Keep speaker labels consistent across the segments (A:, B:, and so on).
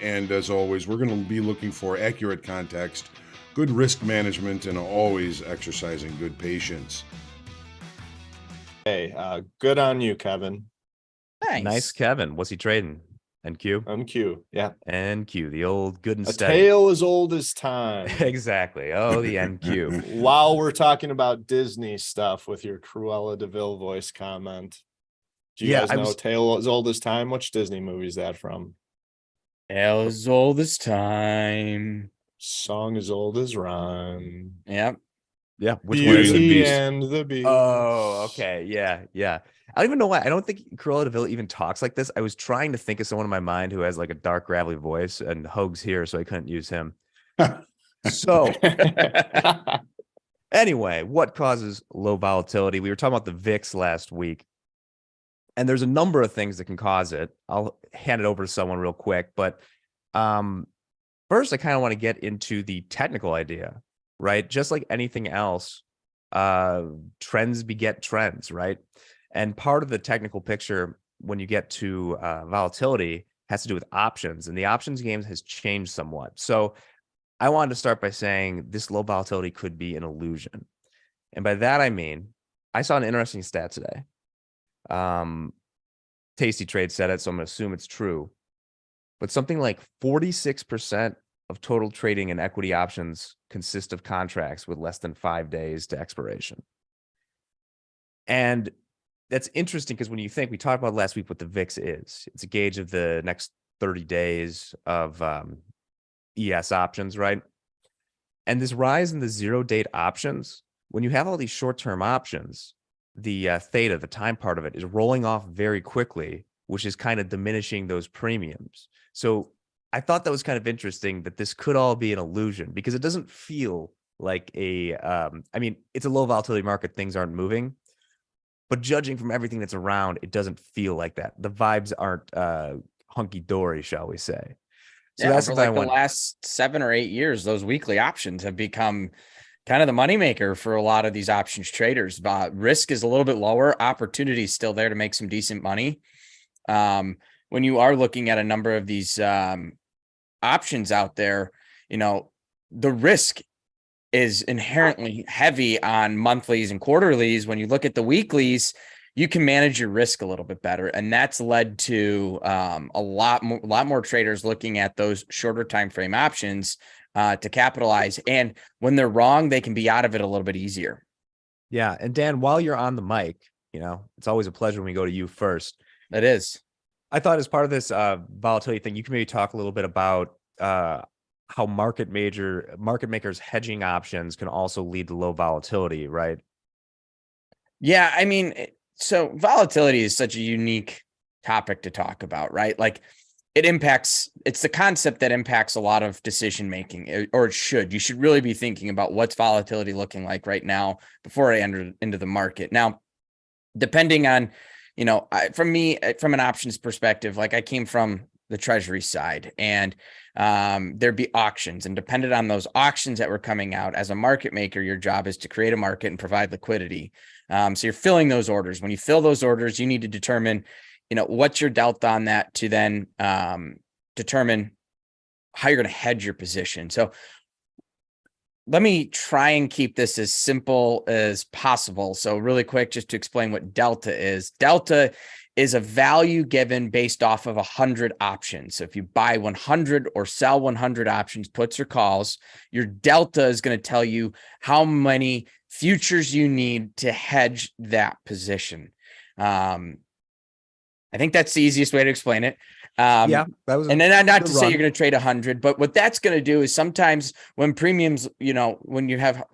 A: And as always, we're going to be looking for accurate context, good risk management, and always exercising good patience.
B: Hey, good on you, Kevin.
C: Nice, Kevin. What's he trading? NQ?
B: NQ, yeah.
C: NQ, the old good and
B: A
C: steady.
B: tale as old as time.
C: Exactly. Oh, the NQ.
B: While we're talking about Disney stuff with your Cruella de Vil voice comment, do you guys know Tale as Old as Time? Which Disney movie is that from?
D: Tale as old as time.
B: Song as old as rhyme.
D: Yep.
C: Yeah.
A: Which one is it?
B: Beauty and the Beast.
C: Oh, okay. Yeah. I don't even know why. I don't think Cruella de Vil even talks like this. I was trying to think of someone in my mind who has like a dark, gravelly voice, and Hoag's here, so I couldn't use him. So anyway, what causes low volatility? We were talking about the VIX last week, and there's a number of things that can cause it. I'll hand it over to someone real quick, but first, I kind of want to get into the technical idea, right? Just like anything else, trends beget trends, right? And part of the technical picture when you get to volatility has to do with options, and the options game has changed somewhat. So I wanted to start by saying this low volatility could be an illusion. And by that, I mean, I saw an interesting stat today. Tasty Trade said it, so I'm going to assume it's true. But something like 46% of total trading in equity options consist of contracts with less than 5 days to expiration. And that's interesting because when you think, we talked about last week what the VIX is. It's a gauge of the next 30 days of ES options, right? And this rise in the zero date options, when you have all these short-term options, the theta, the time part of it, is rolling off very quickly, which is kind of diminishing those premiums. So I thought that was kind of interesting that this could all be an illusion because it doesn't feel like I mean, it's a low volatility market. Things aren't moving. But judging from everything that's around, it doesn't feel like that. The vibes aren't hunky-dory, shall we say. So
D: yeah,
C: that's
D: for like the last 7 or 8 years, those weekly options have become kind of the moneymaker for a lot of these options traders. Risk is a little bit lower. Opportunity is still there to make some decent money. When you are looking at a number of these options out there, the risk is inherently heavy on monthlies and quarterlies. When you look at the weeklies, you can manage your risk a little bit better. And that's led to a lot more traders looking at those shorter time frame options to capitalize. And when they're wrong, they can be out of it a little bit easier.
C: Yeah. And Dan, while you're on the mic, it's always a pleasure when we go to you first.
D: It is.
C: I thought as part of this volatility thing, you can maybe talk a little bit about how market makers hedging options can also lead to low volatility, right?
D: Yeah, I mean, so volatility is such a unique topic to talk about, right? Like it's the concept that impacts a lot of decision making, or it should. You should really be thinking about what's volatility looking like right now before I enter into the market. Now, depending on, from an options perspective, like I came from the treasury side, and there'd be auctions, and depended on those auctions that were coming out, as a market maker, your job is to create a market and provide liquidity. So you're filling those orders. When you fill those orders, you need to determine, what's your delta on that to then determine how you're going to hedge your position. So let me try and keep this as simple as possible. So really quick, just to explain what delta is. Delta is a value given based off of 100 options. So if you buy 100 or sell 100 options, puts or calls, your delta is going to tell you how many futures you need to hedge that position. I think that's the easiest way to explain it.
C: Yeah, that was,
D: and then not to say you're going to trade 100, but what that's going to do is sometimes when premiums, when you have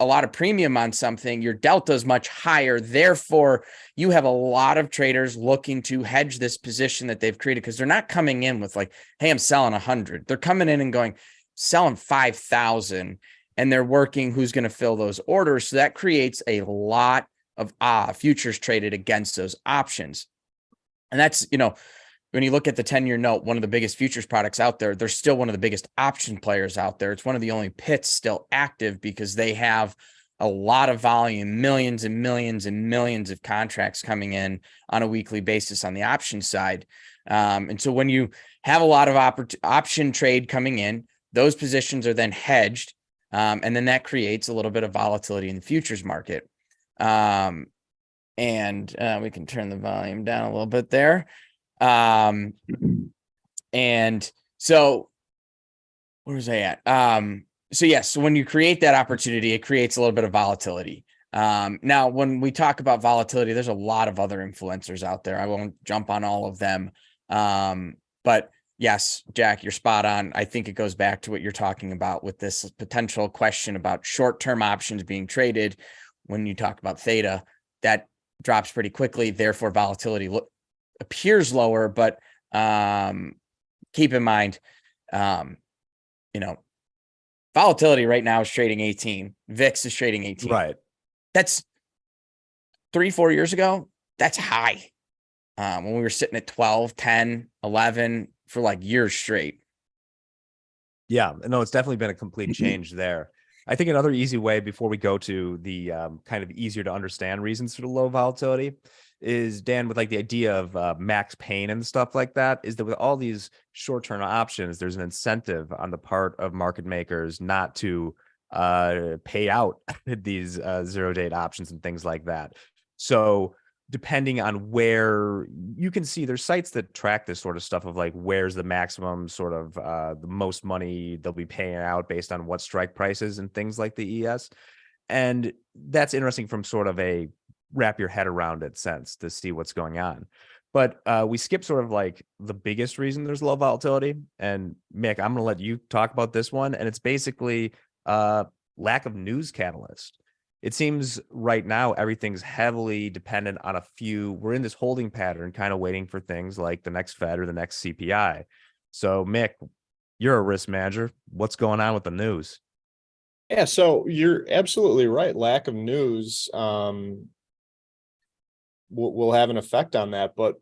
D: a lot of premium on something, your delta is much higher. Therefore, you have a lot of traders looking to hedge this position that they've created, because they're not coming in with like, hey, I'm selling 100. They're coming in and going, selling 5,000, and they're working who's going to fill those orders. So that creates a lot of futures traded against those options. And that's, when you look at the 10-year note, one of the biggest futures products out there, they're still one of the biggest option players out there. It's one of the only pits still active because they have a lot of volume, millions and millions and millions of contracts coming in on a weekly basis on the option side. And so when you have a lot of option trade coming in, those positions are then hedged. And then that creates a little bit of volatility in the futures market. And we can turn the volume down a little bit there. And so where was I at? So yes, so when you create that opportunity, it creates a little bit of volatility. Now, when we talk about volatility, there's a lot of other influencers out there. I won't jump on all of them. But yes, Jack, you're spot on. I think it goes back to what you're talking about with this potential question about short-term options being traded. When you talk about theta, that drops pretty quickly. Therefore, volatility appears lower, but keep in mind, volatility right now is trading 18. VIX is trading 18.
C: Right.
D: That's 3-4 years ago. That's high. When we were sitting at 12, 10, 11 for like years straight.
C: Yeah, no, it's definitely been a complete change there. I think another easy way before we go to the kind of easier to understand reasons for the low volatility is, Dan, with like the idea of max pain and stuff like that, is that with all these short-term options, there's an incentive on the part of market makers not to pay out these zero-date options and things like that. So depending on where you can see, there's sites that track this sort of stuff of like, where's the maximum sort of the most money they'll be paying out based on what strike prices and things like the ES. And that's interesting from sort of a wrap your head around it sense to see what's going on. But we skip sort of like the biggest reason there's low volatility. And Mick, I'm going to let you talk about this one. And it's basically lack of news catalyst. It seems right now everything's heavily dependent on a few. We're in this holding pattern, kind of waiting for things like the next Fed or the next CPI. So, Mick, you're a risk manager. What's going on with the news?
B: Yeah, so you're absolutely right. Lack of news will have an effect on that. But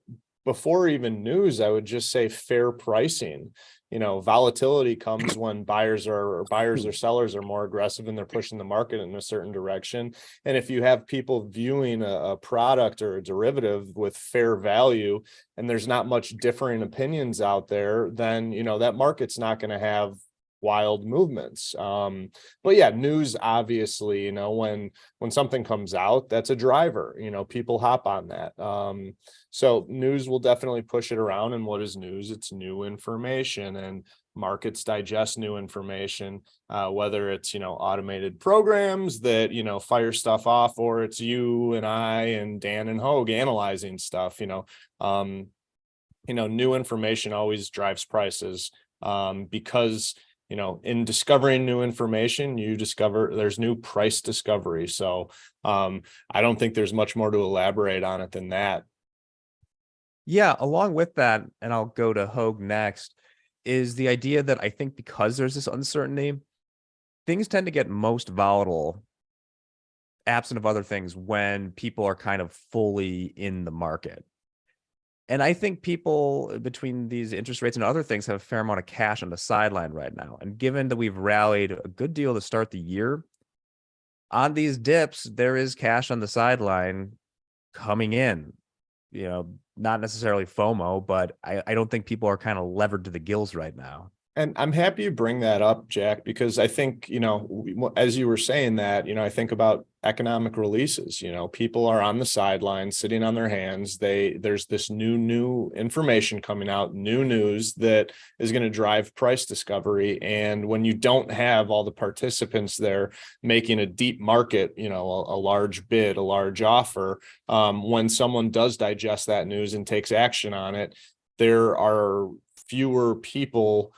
B: before even news, I would just say fair pricing. Volatility comes when buyers or sellers are more aggressive and they're pushing the market in a certain direction. And if you have people viewing a product or a derivative with fair value, and there's not much differing opinions out there, then, that market's not going to have wild movements. But yeah, news, obviously, when something comes out, that's a driver, people hop on that. So news will definitely push it around. And what is news? It's new information, and markets digest new information, whether it's, automated programs that, fire stuff off, or it's you and I and Dan and Hogue analyzing stuff. New information always drives prices, because in discovering new information, you discover there's new price discovery. So I don't think there's much more to elaborate on it than that.
C: Yeah, along with that, and I'll go to Hogue next, is the idea that I think because there's this uncertainty, things tend to get most volatile, absent of other things, when people are kind of fully in the market. And I think people, between these interest rates and other things, have a fair amount of cash on the sideline right now. And given that we've rallied a good deal to start the year, on these dips, there is cash on the sideline coming in. Not necessarily FOMO, but I don't think people are kind of levered to the gills right now.
B: And I'm happy you bring that up, Jack, because I think, as you were saying that, I think about economic releases. People are on the sidelines, sitting on their hands. There's this new information coming out, new news that is going to drive price discovery. And when you don't have all the participants there making a deep market, a large bid, a large offer, when someone does digest that news and takes action on it, there are fewer people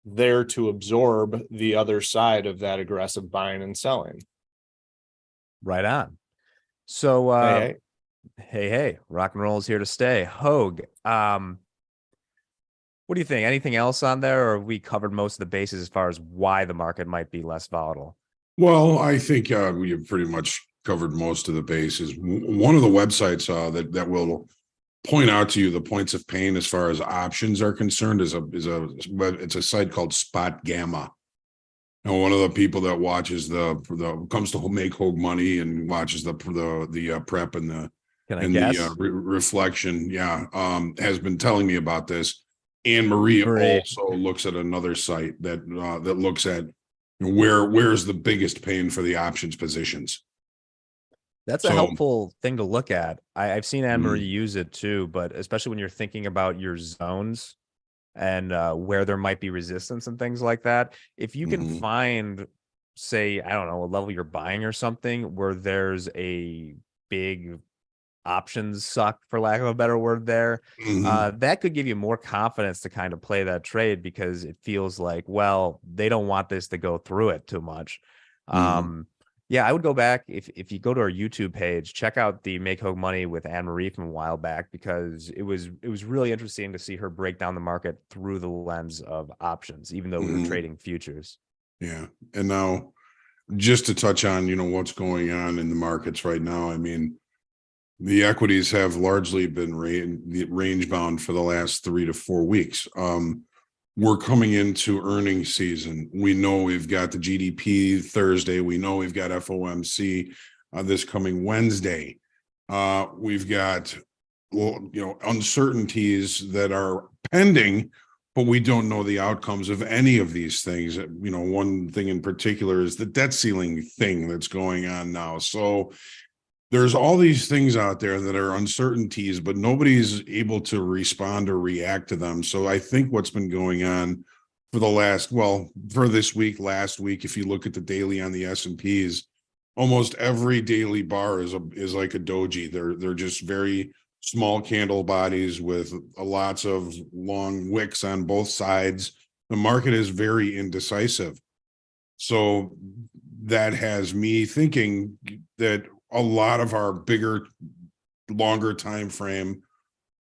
B: there to absorb the other side of that aggressive buying and selling.
C: Right on. So hey, rock and roll is here to stay. Hogue, what do you think? Anything else on there, or have we covered most of the bases as far as why the market might be less volatile?
A: Well, I think we've pretty much covered most of the bases. One of the websites that will point out to you the points of pain as far as options are concerned it's a site called Spot Gamma. Now, one of the people that watches comes to make Hogue money and watches the prep and the
C: Can I
A: And
C: guess?
A: the reflection, has been telling me about this. Anne Marie
C: Marie.
A: also looks at another site that looks at where's the biggest pain for the options positions.
C: That's a
A: So-
C: helpful thing to look at. I've seen Anne Marie
A: Mhm.
C: use it too, but especially when you're thinking about your zones and where there might be resistance and things like that. If you can
A: Mhm.
C: find, say, I don't know, a level you're buying or something where there's a big options suck, for lack of a better word there,
A: Mhm.
C: that could give you more confidence to kind of play that trade because it feels like, well, they don't want this to go through it too much.
A: Mhm.
C: Yeah, I would go back if you go to our YouTube page, check out the Make Hogue Money with Anne Marie from a while back because it was really interesting to see her break down the market through the lens of options, even though we were
A: Mhm.
C: trading futures.
A: Yeah. And now just to touch on, what's going on in the markets right now. I mean, the equities have largely been range bound for the last 3 to 4 weeks. We're coming into earnings season. We know we've got the GDP Thursday. We know we've got FOMC this coming Wednesday. We've got uncertainties that are pending, but we don't know the outcomes of any of these things. One thing in particular is the debt ceiling thing that's going on now. So there's all these things out there that are uncertainties, but nobody's able to respond or react to them. So I think what's been going on for this week, last week, if you look at the daily on the S&Ps, almost every daily bar is like a doji. They're just very small candle bodies with lots of long wicks on both sides. The market is very indecisive. So that has me thinking that a lot of our bigger, longer time frame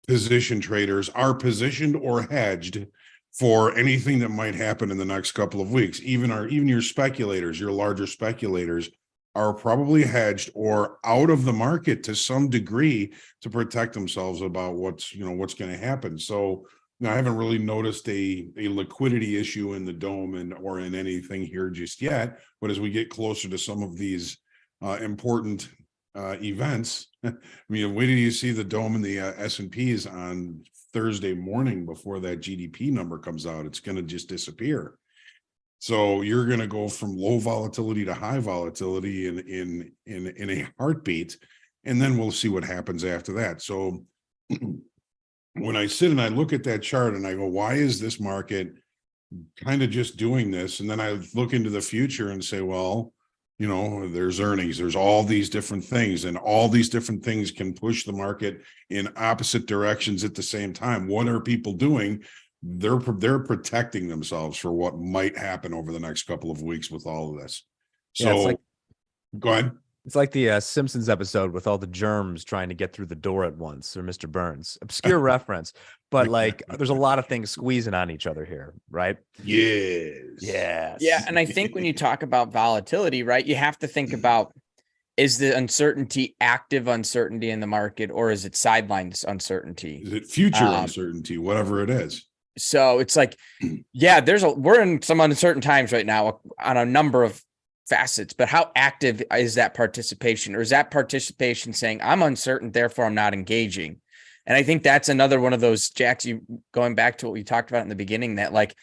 A: position traders are positioned or hedged for anything that might happen in the next couple of weeks. Even your speculators, your larger speculators, are probably hedged or out of the market to some degree to protect themselves about what's going to happen. So I haven't really noticed a liquidity issue in the dome or in anything here just yet. But as we get closer to some of these important events, I mean, wait till you see the dome and the S&Ps on Thursday morning before that GDP number comes out. It's going to just disappear. So you're going to go from low volatility to high volatility in a heartbeat, and then we'll see what happens after that. So when I sit and I look at that chart and I go, why is this market kind of just doing this? And then I look into the future and say, well, there's earnings, there's all these different things, and all these different things can push the market in opposite directions at the same time. What are people doing? They're protecting themselves for what might happen over the next couple of weeks with all of this.
C: Yeah, it's
A: So
C: like
A: go ahead.
C: It's like the Simpsons episode with all the germs trying to get through the door at once, or Mr. Burns. Obscure reference, but like there's a lot of things squeezing on each other here, right?
A: Yes.
C: Yes.
D: Yeah. And I think when you talk about volatility, right, you have to think about, is the uncertainty active uncertainty in the market, or is it sidelines uncertainty?
A: Is it future uncertainty, whatever it is?
D: So it's like, yeah, we're in some uncertain times right now on a number of facets, but how active is that participation? Or is that participation saying, I'm uncertain, therefore I'm not engaging? And I think that's another one of those, Jacks, you going back to what we talked about in the beginning, that like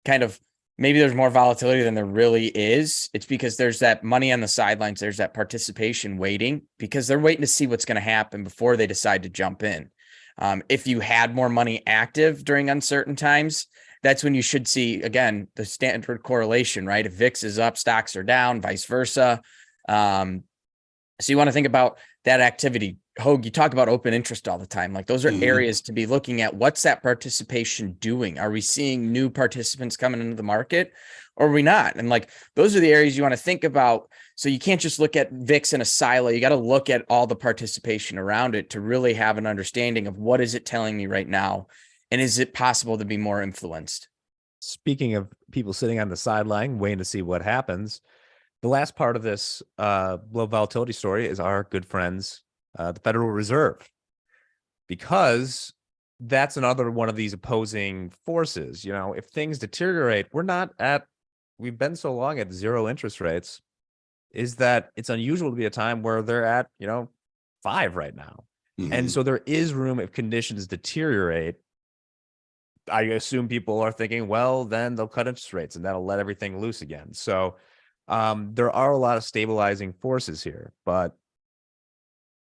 D: kind of maybe there's more volatility than there really is. It's because there's that money on the sidelines. There's that participation waiting because they're waiting to see what's going to happen before they decide to jump in. If you had more money active during uncertain times, that's when you should see, again, the standard correlation, right? If VIX is up, stocks are down, vice versa. So you want to think about that activity. Hogue, you talk about open interest all the time. Like those are areas to be looking at. What's that participation doing? Are we seeing new participants coming into the market or are we not? And like, those are the areas you want to think about. So you can't just look at VIX in a silo. You got to look at all the participation around it to really have an understanding of what is it telling me right now? And is it possible to be more influenced?
C: Speaking of people sitting on the sideline, waiting to see what happens, the last part of this low volatility story is our good friends, the Federal Reserve, because that's another one of these opposing forces. If things deteriorate, we've been so long at zero interest rates, is that it's unusual to be a time where they're at, 5 right now.
A: Mhm.
C: And so there is room if conditions deteriorate. I assume people are thinking, well, then they'll cut interest rates and that'll let everything loose again. So there are a lot of stabilizing forces here, but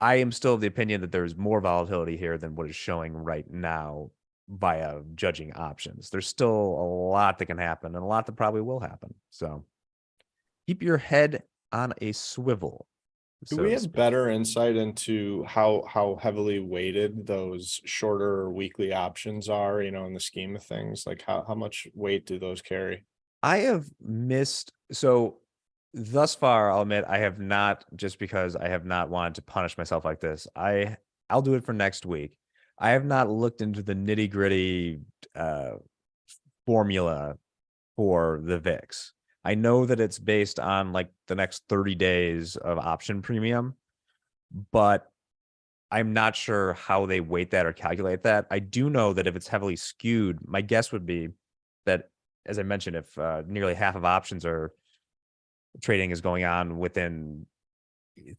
C: I am still of the opinion that there's more volatility here than what is showing right now via judging options. There's still a lot that can happen and a lot that probably will happen. So keep your head on a swivel.
B: Do
C: so
B: we
C: to
B: have
C: speak.
B: better insight into how heavily weighted those shorter weekly options are, in the scheme of things? Like how much weight do those carry?
C: I have missed. So thus far, I'll admit I have not, just because I have not wanted to punish myself like this. I'll do it for next week. I have not looked into the nitty gritty formula for the VIX. I know that it's based on like the next 30 days of option premium, but I'm not sure how they weight that or calculate that. I do know that if it's heavily skewed, my guess would be that, as I mentioned, if nearly half of options are trading is going on within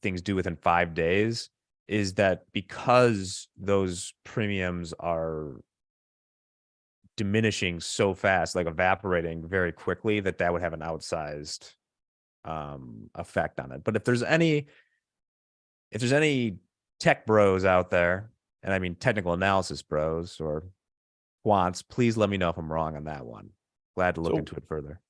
C: things due within 5 days, is that because those premiums are diminishing so fast, like evaporating very quickly, that would have an outsized effect on it. But if there's any tech bros out there, and I mean technical analysis bros or quants, please let me know if I'm wrong on that one. Glad to look
B: So-
C: into it further.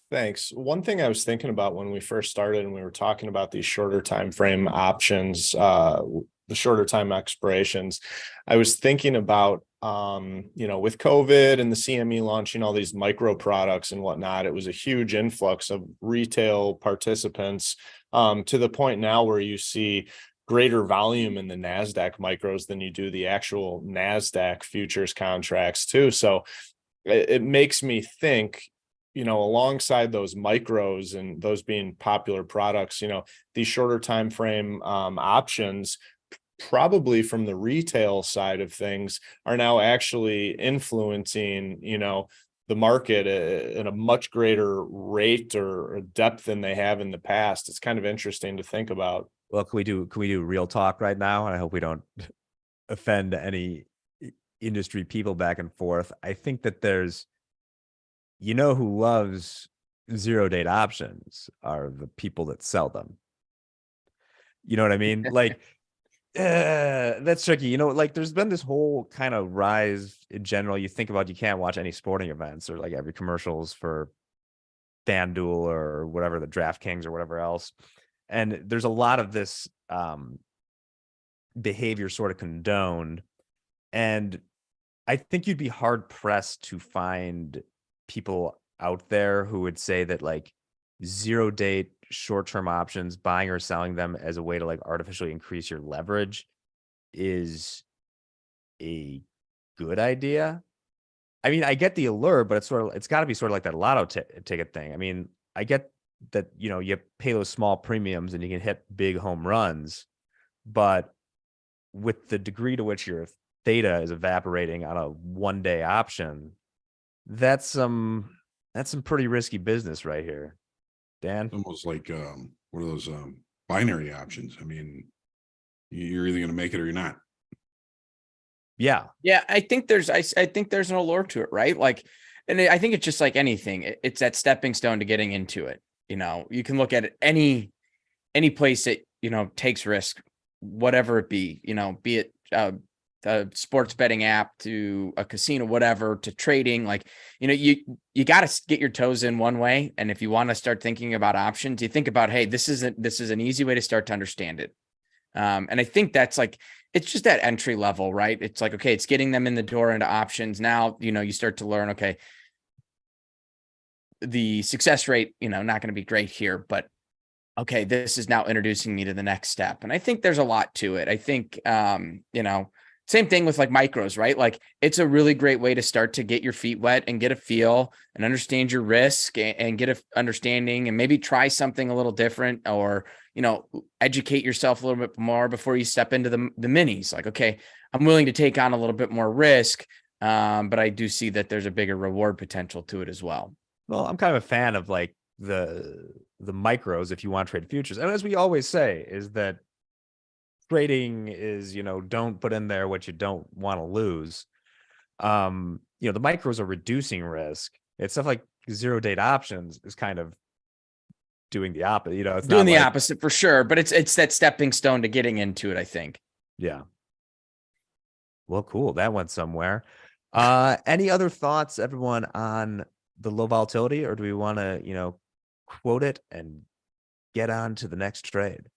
B: Thanks. One thing I was thinking about when we first started and we were talking about these shorter time frame options, the shorter time expirations, I was thinking about, with COVID and the CME launching all these micro products and whatnot, it was a huge influx of retail participants, to the point now where you see greater volume in the NASDAQ micros than you do the actual NASDAQ futures contracts too. So it makes me think, alongside those micros and those being popular products, these shorter time frame options, probably from the retail side of things, are now actually influencing, the market at a much greater rate or depth than they have in the past. It's kind of interesting to think about.
C: Well, can we do real talk right now? And I hope we don't offend any industry people back and forth. I think that there's, who loves 0 date options are the people that sell them. You know what I mean? Like, that's tricky. Like there's been this whole kind of rise in general. You think about, you can't watch any sporting events or like every commercials for FanDuel or whatever, the DraftKings or whatever else. And there's a lot of this behavior sort of condoned. And I think you'd be hard pressed to find people out there who would say that like 0 date short-term options, buying or selling them as a way to like artificially increase your leverage, is a good idea. I mean, I get the allure, but it's got to be sort of like that lotto ticket thing. I mean, I get that, you pay those small premiums and you can hit big home runs, but with the degree to which your theta is evaporating on a 1-day option, that's some pretty risky business right here. Dan?
A: Almost like one of those binary options. I mean, you're either going to make it or you're not.
C: Yeah.
D: Yeah, I think there's an allure to it, right? Like, and I think it's just like anything. It's that stepping stone to getting into it. You can look at it any place that, takes risk, whatever it be, be it a sports betting app to a casino, whatever, to trading. Like, you got to get your toes in one way. And if you want to start thinking about options, you think about, hey, this is an easy way to start to understand it. And I think that's like, it's just that entry level, right? It's like, okay, it's getting them in the door into options. Now, you start to learn, okay, the success rate, not going to be great here, but okay, this is now introducing me to the next step. And I think there's a lot to it. I think, same thing with like micros, right? Like it's a really great way to start to get your feet wet and get a feel and understand your risk and get a understanding and maybe try something a little different, or, educate yourself a little bit more before you step into the minis. Like, okay, I'm willing to take on a little bit more risk. But I do see that there's a bigger reward potential to it as well.
C: Well, I'm kind of a fan of like the micros if you want to trade futures. And as we always say, is that trading is, don't put in there what you don't want to lose. The micros are reducing risk. It's stuff like 0-date options is kind of doing the opposite. It's
D: Doing
C: not
D: the
C: like,
D: opposite for sure, but it's that stepping stone to getting into it, I think.
C: yeah. Well, cool. That went somewhere. Any other thoughts, everyone, on the low volatility, or do we want to, quote it and get on to the next trade?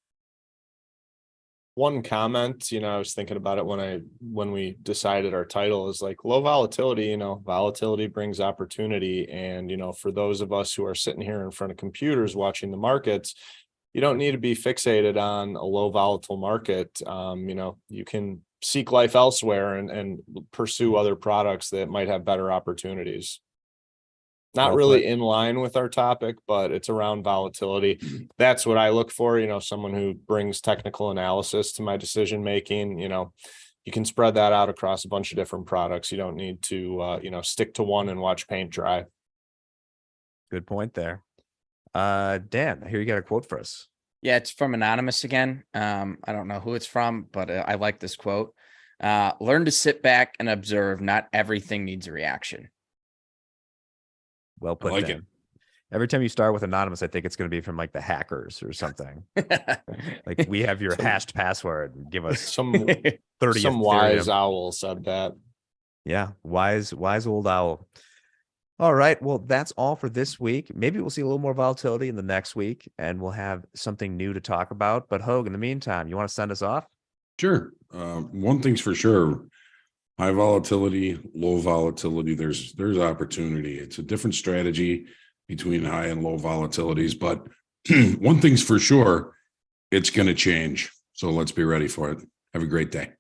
B: One comment, I was thinking about it when we decided our title is like low volatility, volatility brings opportunity. And, for those of us who are sitting here in front of computers watching the markets, you don't need to be fixated on a low volatile market. You can seek life elsewhere and pursue other products that might have better opportunities. Not
C: Well
B: really
C: put.
B: in line with our topic, but it's around volatility. That's what I look for, someone who brings technical analysis to my decision making. You can spread that out across a bunch of different products. You don't need to stick to one and watch paint dry.
C: Good point there. Dan, here you got a quote for us.
D: Yeah, it's from Anonymous again. I don't know who it's from, but I like this quote. Learn to sit back and observe. Not everything needs a reaction.
C: Well put,
A: I like
C: Dan.
A: it.
C: Every time you start with Anonymous, I think it's going to be from like the hackers or something. Like, we have your hashed password. Give us
B: Some
C: 30
B: some
C: Ethereum.
B: wise owl said that.
C: Yeah, wise old owl. All right, well, that's all for this week. Maybe we'll see a little more volatility in the next week, and we'll have something new to talk about. But Hogue, in the meantime, you want to send us off?
A: Sure. One thing's for sure. High volatility, low volatility, there's opportunity. It's a different strategy between high and low volatilities, but one thing's for sure, it's going to change. So let's be ready for it. Have a great day.